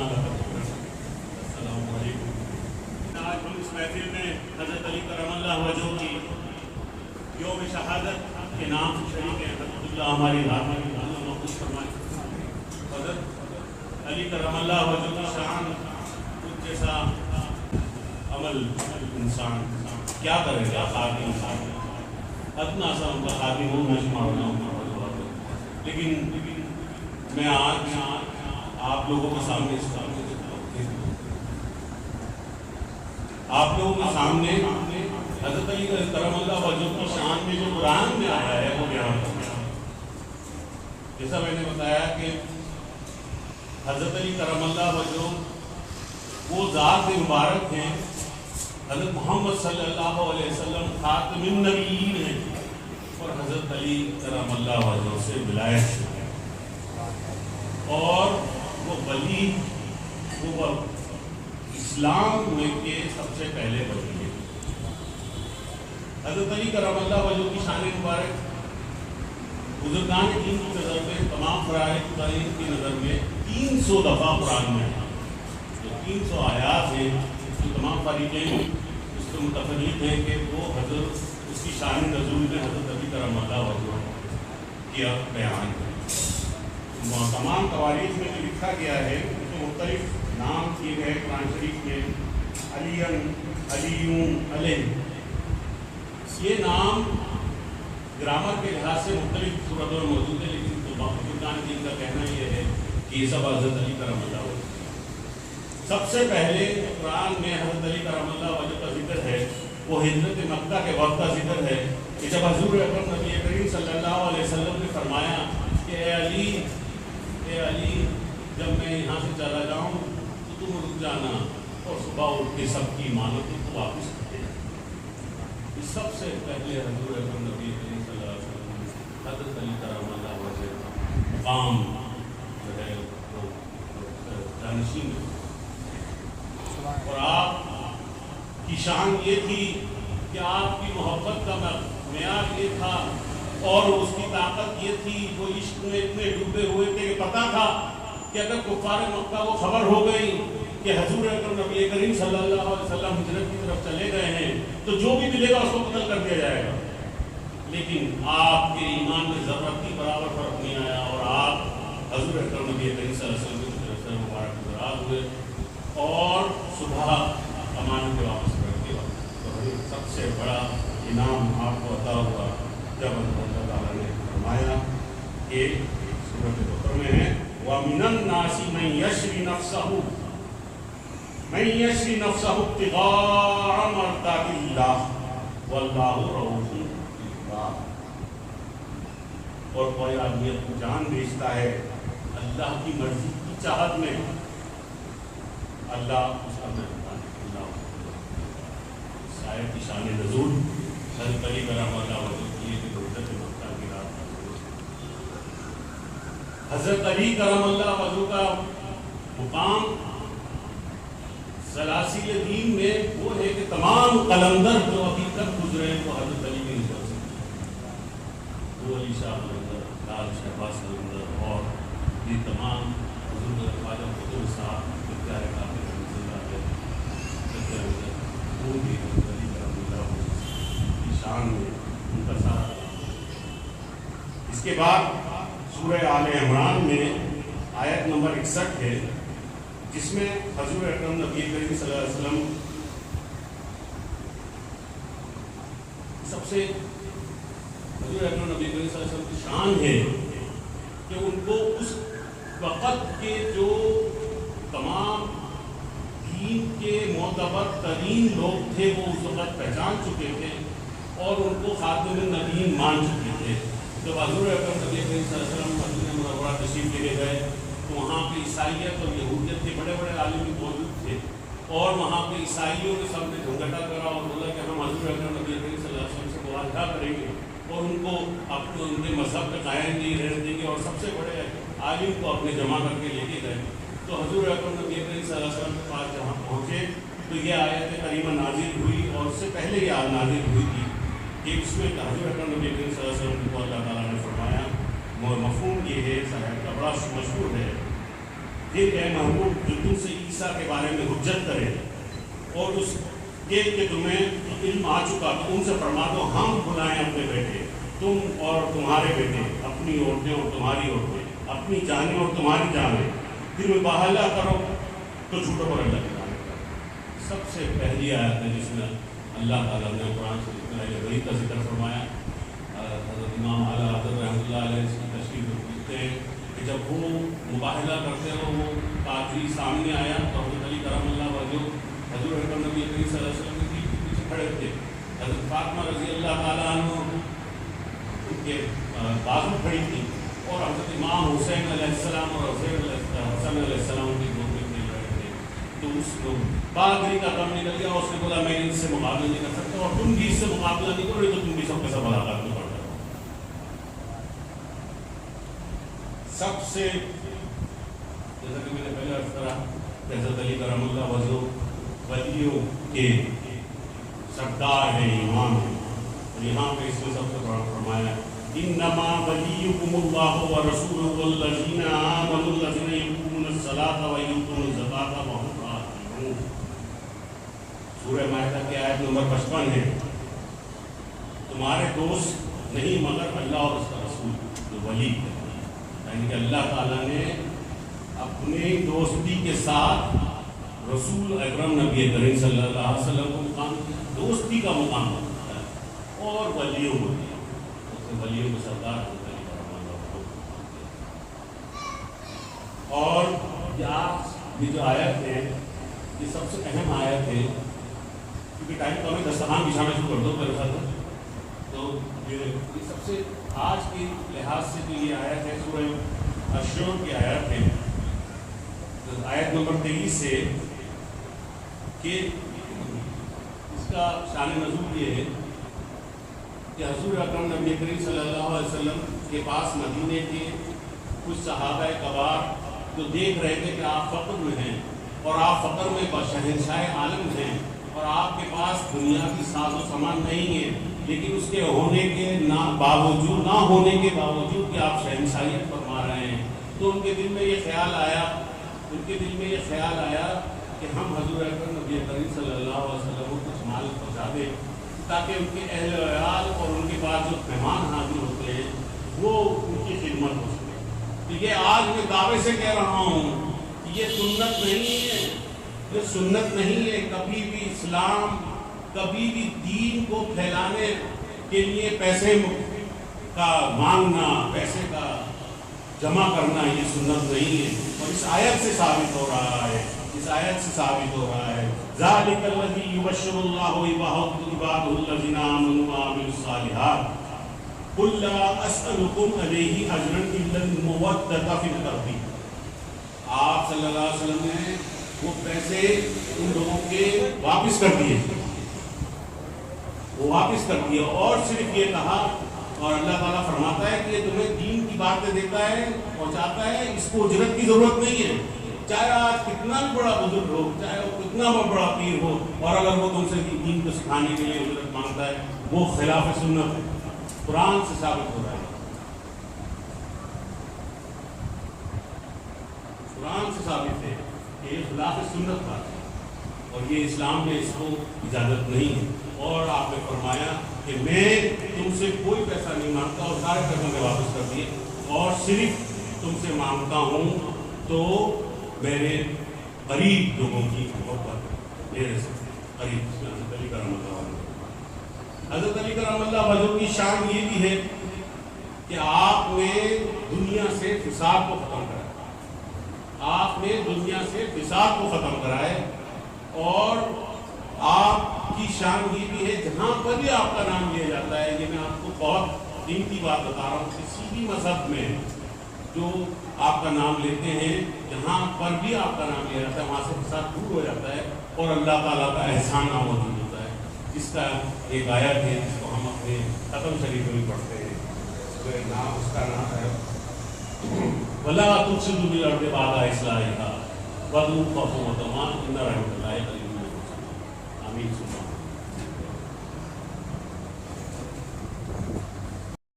السلام علیکم. آج ہم اس محفل میں حضرت علی کرم اللہ وجہ کی یوم شہادت کے نام سے شریک ہیں. حضرت اللہ ہماری رات میں محفوظ فرمائے. حضرت علی کرم اللہ وجہ کی شان خود جیسا عمل انسان کیا کرے گا. خادم انسان اتنا سا ان کا خادم ہوں میں شمار ہوں. لیکن میں آج آپ لوگوں کے سامنے حضرت علی کرم اللہ وجہ کی شان میں جو قرآن میں آیا ہے وہ بیان کرنا. جیسا میں نے بتایا کہ حضرت علی کرم اللہ وجہ وہ ذات مبارک ہیں. حضرت محمد صلی اللہ علیہ وسلم خاتم النبیین ہیں اور حضرت علی کرم اللہ وجہ سے ولایت ہے. اور وہ ولی وہ اسلام میں کے سب سے پہلے ولی ہیں. حضرت علی کرم اللہ وجہ کی شان مبارک بزرگان دین کی نظر میں تمام فرائض کی نظر میں 300 دفعہ قرآن میں ہے. جو 300 آیات ہیں جو تمام فریقین اس سے متفق ہیں کہ وہ حضرت اس کی شان نزول میں حضرت علی کرم اللہ وجہ کیا بیان ہے. تمام تواریخ میں جو لکھا گیا ہے اس میں مختلف نام کیے گئے. قرآن شریف میں علیًا، علیوں، علیہ، یہ نام گرامر کے لحاظ سے مختلف صورتوں میں موجود ہے. لیکن بزرگان دین کا کہنا یہ ہے کہ یہ سب حضرت علی کرم اللہ وجہ. سب سے پہلے قرآن میں حضرت علی کرم اللہ وجہ کا ذکر ہے وہ ہجرت مکہ کے وقت کا ذکر ہے کہ جب حضور اکرم نبی کریم صلی اللہ علیہ وسلم نے فرمایا کہ اے علی جب میں یہاں سے چلا جاؤں تو تم رک جانا اور صبح اٹھ کے سب کی امانتوں کو واپس کر دینا. سب سے پہلے حضور اکرم نبی کریم صلی اللہ علیہ وسلم حضرت علی کرم اللہ وجہ مقام جو ہے وہ جانشین. اور آپ کی شان یہ تھی کہ آپ کی محبت کا معیار یہ تھا اور اس کی طاقت یہ تھی وہ عشق میں اتنے ڈوبے ہوئے تھے کہ پتا تھا کہ اگر کفار مکہ کو خبر ہو گئی کہ حضور اکرم نبی کریم صلی اللہ علیہ وسلم ہجرت کی طرف چلے گئے ہیں تو جو بھی ملے گا اس کو قتل کر دیا جائے گا. لیکن آپ کے ایمان میں ذرہ کی برابر فرق نہیں آیا اور آپ حضور اکرم نبی کریم صلی اللہ علیہ وسلم کی طرف سے مبارک گزار ہوئے اور صبح امانت کے واپس کر کے سب سے بڑا انعام آپ کو عطا ہوا جب اللہ تعالیٰ نے فرمایا کہ سورۃ بقرہ میں ہے وَمِنَ النَّاسِ مَن يَشْرِي نَفْسَهُ ابْتِغَاءَ مَرْضَاتِ اللَّهِ وَاللَّهُ رَءُوفٌ بِالْعِبَادِ. اور کوئی آدمی اپنی جان بیچتا ہے اللہ کی مرضی کی چاہت میں اللہ اس کا مہربان. اللہ شاید کی شان نزول حضرت علی کرم اللہ وجہ کی ہجرت مکہ کی رات. حضرت علی کرم اللہ وجہ کا مقام سلاسل دین میں وہ ہے کہ تمام قلندر جو ابھی تک گزرے ہیں وہ حضرت علی کی نسبت سے. وہ علی شاہ قلندر، لال شہباز قلندر اور یہ تمام بزرگ خواجہ قطب صاحب پیارے کافی وہ بھی حضرت علی کرم اللہ وجہ کی شان میں ان کا سارا. اس کے بعد سورہ آل عمران میں آیت نمبر 61 ہے جس میں حضور اکرم نبی کریم صلی اللہ علیہ وسلم سب سے حضور اکرم نبی کریم صلی اللہ علیہ وسلم کی شان ہے کہ ان کو اس وقت کے جو تمام دین کے معتبر ترین لوگ تھے وہ اس وقت پہچان چکے تھے اور ان کو خاتم النبیین مان چکے تھے. جب حضور اکرم نبی کریم صلی اللہ علیہ وسلم مدینہ منورہ تشریف لے گئے تو وہاں پہ عیسائیت اور یہودیت کے بڑے بڑے عالم موجود تھے اور وہاں پہ عیسائیوں کے سب نے جھنگٹا کرا اور بولا کہ ہم حضور اکرم نبی کریم صلی اللہ علیہ وسلم سے معاہدہ کریں گے اور ان کو اپنے ان کے مذہب پہ قائم نہیں رہنے دیں گے اور سب سے بڑے عالم کو اپنے جمع کر کے لے کے گئے. تو حضور اکرم نبی کریم صلی اللہ علیہ وسلم کے پاس جہاں پہنچے تو یہ آیت کریمہ نازل ہوئی اور اس سے پہلے یہ آیت نازل ہوئی تھی کہ اس میں حضور اکرم نبی کریم صلی اللہ علیہ وسلم کو اللہ تعالیٰ نے فرمایا. مفہوم یہ ہے صاحب کا بڑا مشہور ہے پھر اے محبوب جو تم سے عیسیٰ کے بارے میں حجت کرے اور اس کے کہ تمہیں علم آ چکا تو ان سے فرما دو ہم بلائیں اپنے بیٹے، تم اور تمہارے بیٹے، اپنی عورتیں اور تمہاری عورتیں، اپنی جانیں اور تمہاری جانیں، پھر مباہلہ کرو تو جھوٹوں پر اللہ کی لعنت کرو۔ سب سے پہلی آیت ہے جس میں اللہ تعالیٰ نے قرآن سے وحی کا ذکر فرمایا۔ حضرت امام اعلیٰ حضرت رحمۃ اللہ علیہ اس کی تشریح لکھتے ہیں کہ جب وہ مباہلہ کرتے ہو وہ قاضی سامنے آیا تو حضرت علی کرم اللہ وجہ حضور اکرم نبی کریم صلی اللہ علیہ وسلم کے پیچھے کھڑے تھے۔ حضرت فاطمہ رضی اللہ تعالیٰ عنہ ان کے بازو کھڑی تھی اور حضرت امام حسین علیہ السلام اور حسن علیہ السلام کی گود میں کھیل رہے تھے۔ تو اس کو پادری کا کام نکل گیا، اس نے بولا میں ان سے مقابلہ نہیں کر سکتا اور تم بھی اس سے مقابلہ نہیں کرو، تو تم بھی سب کے سب ملاقات میں پڑ جاؤ۔ سب سے جیسا کہ میں نے پہلے عرض کرا کہ حضرت علی کرم اللہ وجہ ولیوں کے سردار ہیں، امام ہیں، اور یہاں پہ اس میں سب سے بڑا فرمایا انما ولیکم اللہ ورسولہ والذین آمنوا الذین یقیمون الصلاۃ ویؤتون الزکاۃ وهم راکعون۔ سورہ مائدہ کی آیت نمبر 55 ہے۔ تمہارے دوست نہیں مگر اللہ اور اس کا رسول، جو ولی ہے، یعنی کہ اللہ تعالیٰ نے اپنے دوستی کے ساتھ رسول اکرم نبی کریم صلی اللہ علیہ وسلم کو مقام دیا، دوستی کا مقام ہوتا ہے، اور ولیوں کو دیا، ولیوں کے سردار ہوتا ہے۔ اور یہ جو آیت ہے یہ سب سے اہم آیت ہے، کیونکہ ٹائم کم ہے، دسترخوان بچھانا شروع کر دو میرے ساتھ۔ تو یہ سب سے آج کے لحاظ سے جو یہ آیت ہے سورہ الشور کی آیت ہے، آیت نمبر 23 سے، کہ اس کا شان نزول یہ ہے کہ حضور اکرم نبی کریم صلی اللہ علیہ وسلم کے پاس مدینے کے کچھ صحابہ کبار جو دیکھ رہے تھے کہ آپ فقر میں ہیں اور آپ فقر میں شہنشاہ عالم ہیں اور آپ کے پاس دنیا کی ساز و سامان نہیں ہے، لیکن اس کے ہونے کے باوجود نہ ہونے کے باوجود کہ آپ شہنشاہیت فرما رہے ہیں، تو ان کے دل میں یہ خیال آیا کہ ہم حضور اکرم نبی کریم صلی اللہ علیہ وسلم کو کچھ مال پہنچا دیں تاکہ ان کے اہل و عیال اور ان کے پاس جو مہمان حاضر ہوتے ہیں وہ ان کی خدمت ہو سکے۔ تو یہ آج میں دعوے سے کہہ رہا ہوں کہ یہ سنت نہیں ہے، یہ سنت نہیں ہے۔ کبھی بھی اسلام، کبھی بھی دین کو پھیلانے کے لیے پیسے کا مانگنا، پیسے کا جمع کرنا یہ سنت نہیں ہے، اور اس آیت سے ثابت ہو رہا ہے، ذَلِكَ الَّذِي يُبَشِّرُ اللَّهُ عِبَادَهُ الَّذِينَ آمَنُوا وَعَمِلُوا الصَّالِحَاتِ قُل لَّا أَسْأَلُكُمْ عَلَيْهِ أَجْرًا إِلَّا الْمَوَدَّةَ فِي الْقُرْبِ۔ آپ صلی اللہ علیہ وسلم نے وہ پیسے ان لوگوں کے واپس کر دیے، اور صرف یہ کہا، اور اللہ تعالیٰ فرماتا ہے کہ یہ تمہیں دین کی باتیں دیتا ہے، پہنچاتا ہے، اس کو اجرت کی ضرورت نہیں ہے، چاہے آج کتنا بھی بڑا بزرگ ہو، چاہے وہ کتنا بھی بڑا پیر ہو، اور اگر وہ تم سے دین کو سکھانے کے لیے اجرت مانگتا ہے وہ خلاف سنت ہے، قرآن سے ثابت ہو رہا ہے، قرآن سے ثابت ہے کہ یہ خلاف سنت بات ہے، اور یہ اسلام میں اس کو اجازت نہیں ہے۔ اور آپ نے فرمایا کہ میں تم سے کوئی پیسہ نہیں مانگتا، اور سارے پیسوں میں واپس کر دیے، اور صرف تم سے مانگتا ہوں تو میرے قریب لوگوں کی محبت، میرے قریب حضرت علی کرم اللہ وجہ۔ حضرت علی کرم اللہ وجہ کی شان یہ بھی ہے کہ آپ نے دنیا سے فساد کو ختم کرایا، آپ نے دنیا سے فساد کو ختم کرائے، اور آپ کی شان یہ بھی ہے جہاں پر بھی آپ کا نام لیا جاتا ہے، یہ میں آپ کو بہت قیمتی بات بتا رہا ہوں، کسی بھی مذہب میں جو آپ کا نام لیتے ہیں، جہاں پر بھی آپ کا نام لیا جاتا ہے وہاں سے فساد دور ہو جاتا ہے، اور اللہ تعالیٰ کا احسان نام موجود ہوتا ہے، جس کا ایک آیت ہے جس کو ہم اپنے ختم شریف میں بھی پڑھتے ہیں، اس کا نام ہے وَلَا تُفْسِدُوا فِي الْأَرْضِ بَعْدَ إِصْلَاحِهَا وَادْعُوهُ خَوْفًا وَطَمَعًا إِنَّ رَحْمَتَ اللَّهِ قَرِيبٌ مِنَ الْمُحْسِنِينَ۔ آمین۔